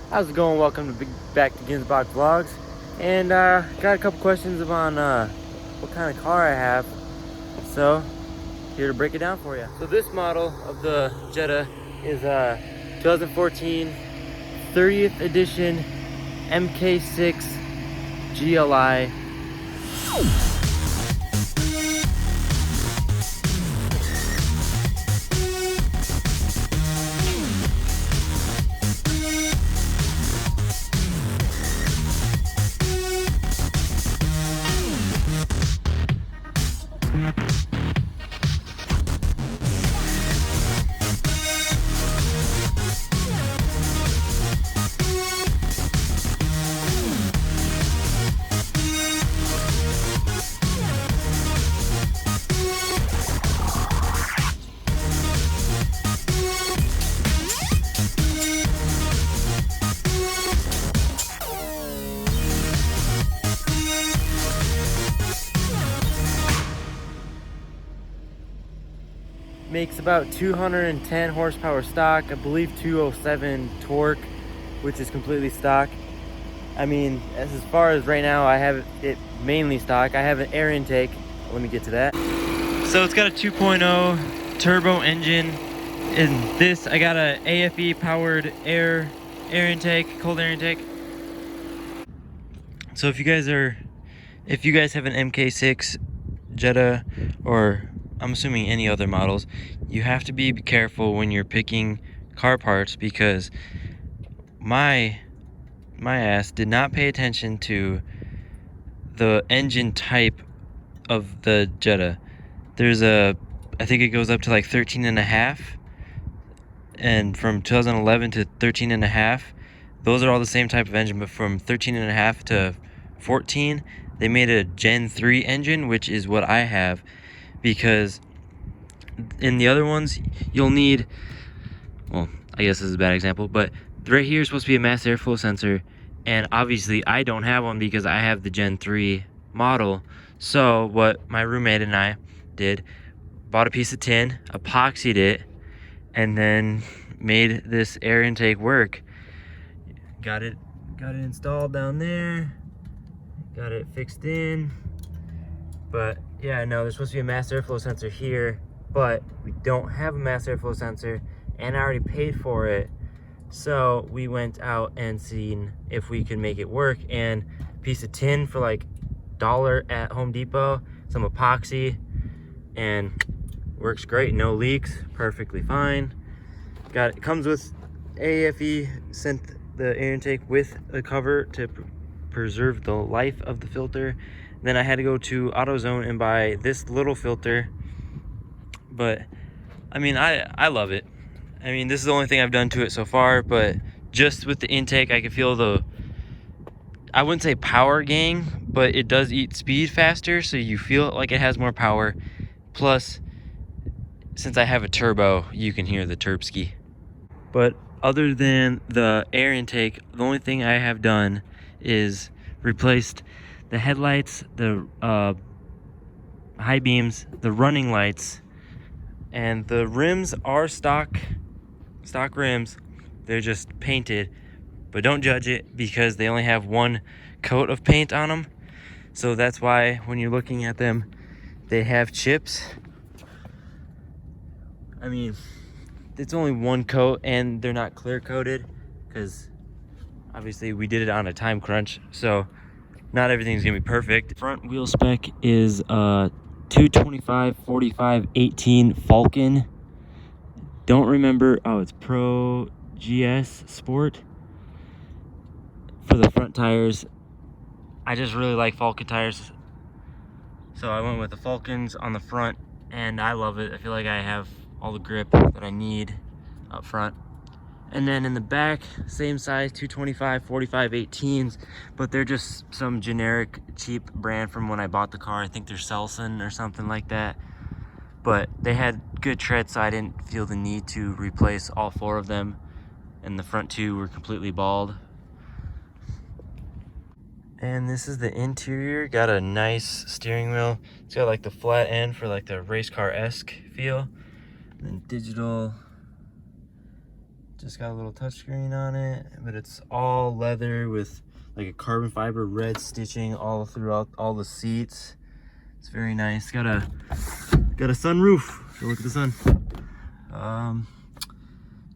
How's it going? Welcome to back to Ginsbach Vlogs. And got a couple questions on what kind of car I have. So here to break it down for you. So this model of the Jetta is 2014 30th edition MK6 GLI. Makes about 210 horsepower stock, I believe 207 torque, which is completely stock. I mean, as far as right now, I have it mainly stock. I have an air intake. Let me get to that. So it's got a 2.0 turbo engine. In this, I got a AFE powered air intake, cold air intake. So if you guys have an MK6 Jetta, or I'm assuming any other models, you have to be careful when you're picking car parts, because my ass did not pay attention to the engine type of the Jetta. There's I think it goes up to like 13 and a half, and from 2011 to 13 and a half, those are all the same type of engine, but from 13 and a half to 14, they made a Gen 3 engine, which is what I have. Because in the other ones, you'll need, well, I guess this is a bad example, but right here is supposed to be a mass airflow sensor, and obviously I don't have one because I have the Gen 3 model. So what my roommate and I did, bought a piece of tin, epoxied it, and then made this air intake work. Got it installed down there, got it fixed in. But yeah, no, there's supposed to be a mass airflow sensor here, but we don't have a mass airflow sensor, and I already paid for it. So we went out and seen if we could make it work, and a piece of tin for like $1 at Home Depot, some epoxy, and works great. No leaks, perfectly fine. It comes with AFE, sent the air intake with a cover to preserve the life of the filter. Then I had to go to AutoZone and buy this little filter. But I mean, I love it. I mean, this is the only thing I've done to it so far, but just with the intake, I can feel I wouldn't say power gain, but it does eat speed faster, so you feel like it has more power. Plus, since I have a turbo, you can hear the Terpski. But other than the air intake, the only thing I have done is replaced the headlights, the high beams, the running lights, and the rims are stock rims. They're just painted, but don't judge it because they only have one coat of paint on them. So that's why when you're looking at them, they have chips. I mean, it's only one coat, and they're not clear coated because obviously we did it on a time crunch, so not everything's gonna be perfect. Front wheel spec is 225 45 18 Falcon. Don't remember. Oh, it's Pro GS Sport. For the front tires, I just really like Falcon tires, so I went with the Falcons on the front, and I love it. I feel like I have all the grip that I need up front. And then in the back, same size, 225 45 18s, but they're just some generic cheap brand from when I bought the car. I think they're Selson or something like that, but they had good tread, so I didn't feel the need to replace all four of them, and the front two were completely bald. And this is the interior. Got a nice steering wheel. It's got like the flat end for like the race car-esque feel. And then digital. Just got a little touchscreen on it, but it's all leather with like a carbon fiber red stitching all throughout all the seats. It's very nice. Got a sunroof. Go look at the sun.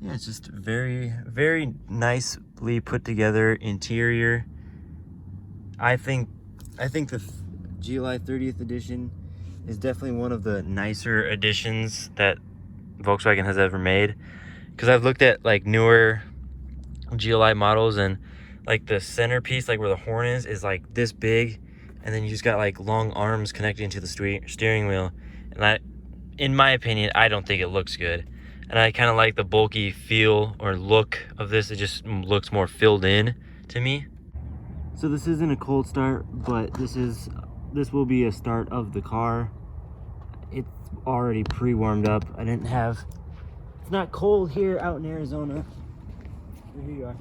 Yeah, it's just very, very nicely put together interior. I think the GLI 30th edition is definitely one of the nicer editions that Volkswagen has ever made. Because I've looked at like newer GLI models, and like the centerpiece, like where the horn is like this big, and then you just got like long arms connecting to the steering wheel. And in my opinion, I don't think it looks good. And I kind of like the bulky feel or look of this. It just looks more filled in to me. So this isn't a cold start, but this will be a start of the car. It's already pre-warmed up. It's not cold here out in Arizona. Here you are.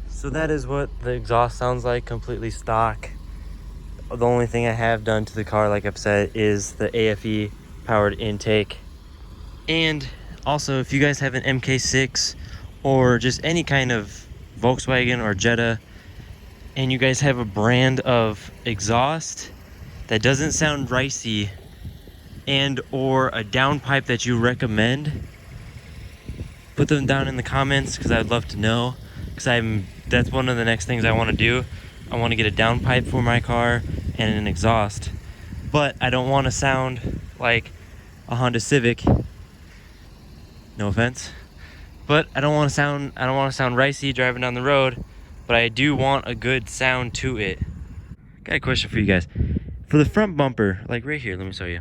So that is what the exhaust sounds like, completely stock. The only thing I have done to the car, like I've said, is the AFE powered intake. And also, if you guys have an MK6 or just any kind of Volkswagen or Jetta, and you guys have a brand of exhaust that doesn't sound ricey, and or a downpipe that you recommend, put them down in the comments, because I'd love to know. Because that's one of the next things I want to do. I want to get a downpipe for my car and an exhaust, but I don't want to sound like a Honda Civic. No offense, but I don't want to sound ricey driving down the road. But I do want a good sound to it. Got a question for you guys. For the front bumper, like right here, let me show you.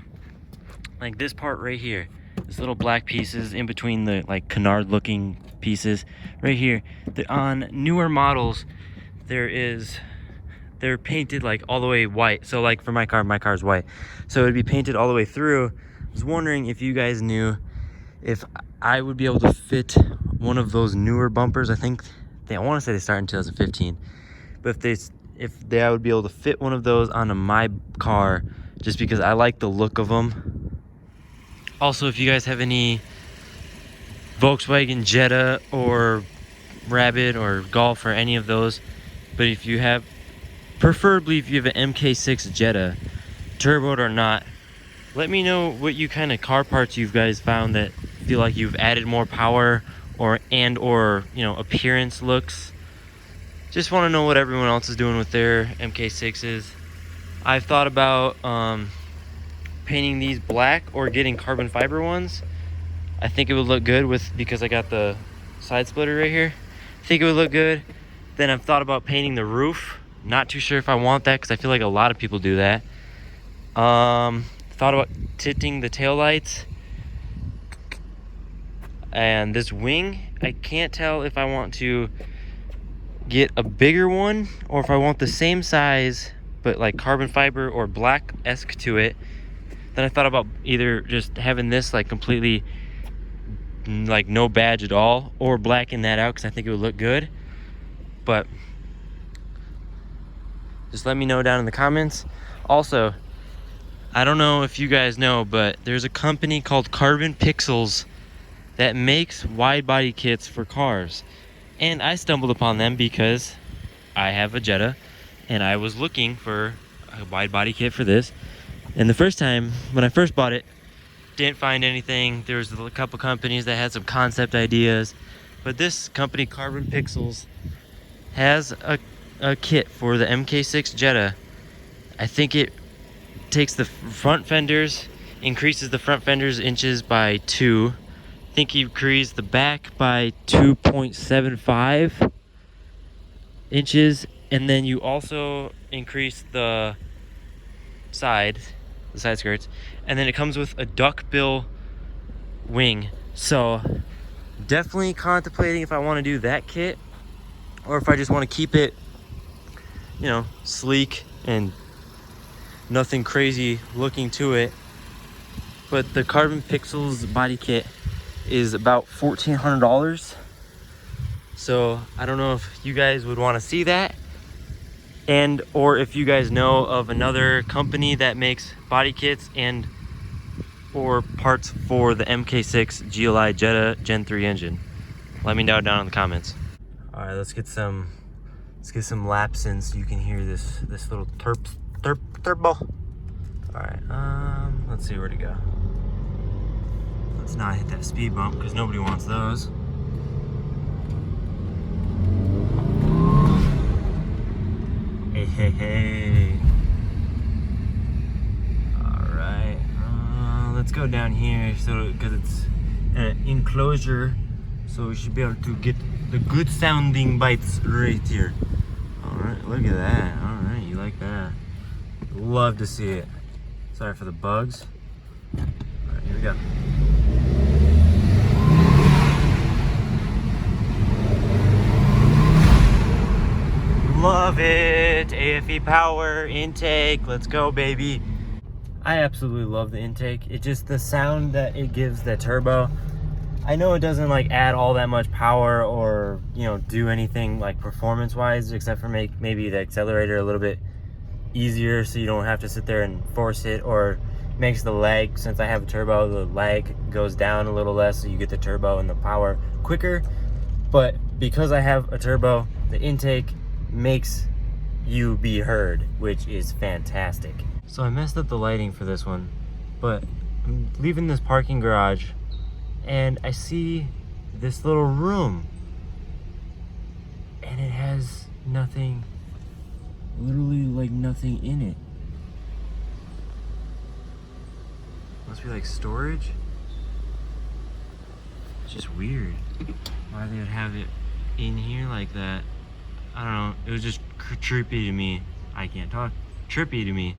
Like this part right here, this little black pieces in between the like canard looking pieces right here. On newer models, they're painted like all the way white. So like for my car's white, so it'd be painted all the way through. I was wondering if you guys knew if I would be able to fit one of those newer bumpers. I want to say they start in 2015, but I would be able to fit one of those onto my car, just because I like the look of them. Also, if you guys have any Volkswagen Jetta or Rabbit or Golf or any of those, but preferably if you have an MK6 Jetta, turboed or not, let me know what kind of car parts you guys found that feel like you've added more power or appearance looks. Just want to know what everyone else is doing with their MK6s. I've thought about painting these black or getting carbon fiber ones. I think it would look good because I got the side splitter right here. I think it would look good. Then I've thought about painting the roof. Not too sure if I want that, because I feel like a lot of people do that. Thought about tinting the taillights. And this wing, I can't tell if I want to get a bigger one or if I want the same size but like carbon fiber or black-esque to it. Then I thought about either just having this like completely like no badge at all, or blacking that out, because I think it would look good. But just let me know down in the comments. Also, I don't know if you guys know, but there's a company called Carbon Pixels that makes wide body kits for cars. And I stumbled upon them because I have a Jetta and I was looking for a wide body kit for this. And the first time when I first bought it, didn't find anything. There was a couple companies that had some concept ideas, but this company, Carbon Pixels, has a kit for the MK6 Jetta. I think it takes the front fenders, increases the front fenders inches by 2. I think he increased the back by 2.75 inches, and then you also increase the side skirts, and then it comes with a duckbill wing. So definitely contemplating if I want to do that kit or if I just want to keep it, you know, sleek and nothing crazy looking to it. But the Carbon Pixels body kit is about $1,400. So I don't know if you guys would want to see that, and or if you guys know of another company that makes body kits and or parts for the MK6 GLI Jetta Gen 3 engine. Let me know down in the comments. All right, let's get some laps in so you can hear this little turbo. All right, let's see where to go. Let's not hit that speed bump because nobody wants those. Hey. All right, let's go down here because it's an enclosure, so we should be able to get the good sounding bites right here. All right, look at that. All right, you like that? Love to see it. Sorry for the bugs. All right, here we go. Love it. AFE power intake. Let's go, baby. I absolutely love the intake. It just, the sound that it gives, the turbo. I know it doesn't like add all that much power or, you know, do anything like performance wise, except for make maybe the accelerator a little bit easier so you don't have to sit there and force it, or makes the lag, since I have a turbo, the lag goes down a little less so you get the turbo and the power quicker. But because I have a turbo, the intake makes you be heard, which is fantastic. So I messed up the lighting for this one, but I'm leaving this parking garage and I see this little room and it has nothing, literally like nothing in it. Must be like storage. It's just weird why they would have it in here like that. I don't know, it was just trippy to me. I can't talk. Trippy to me.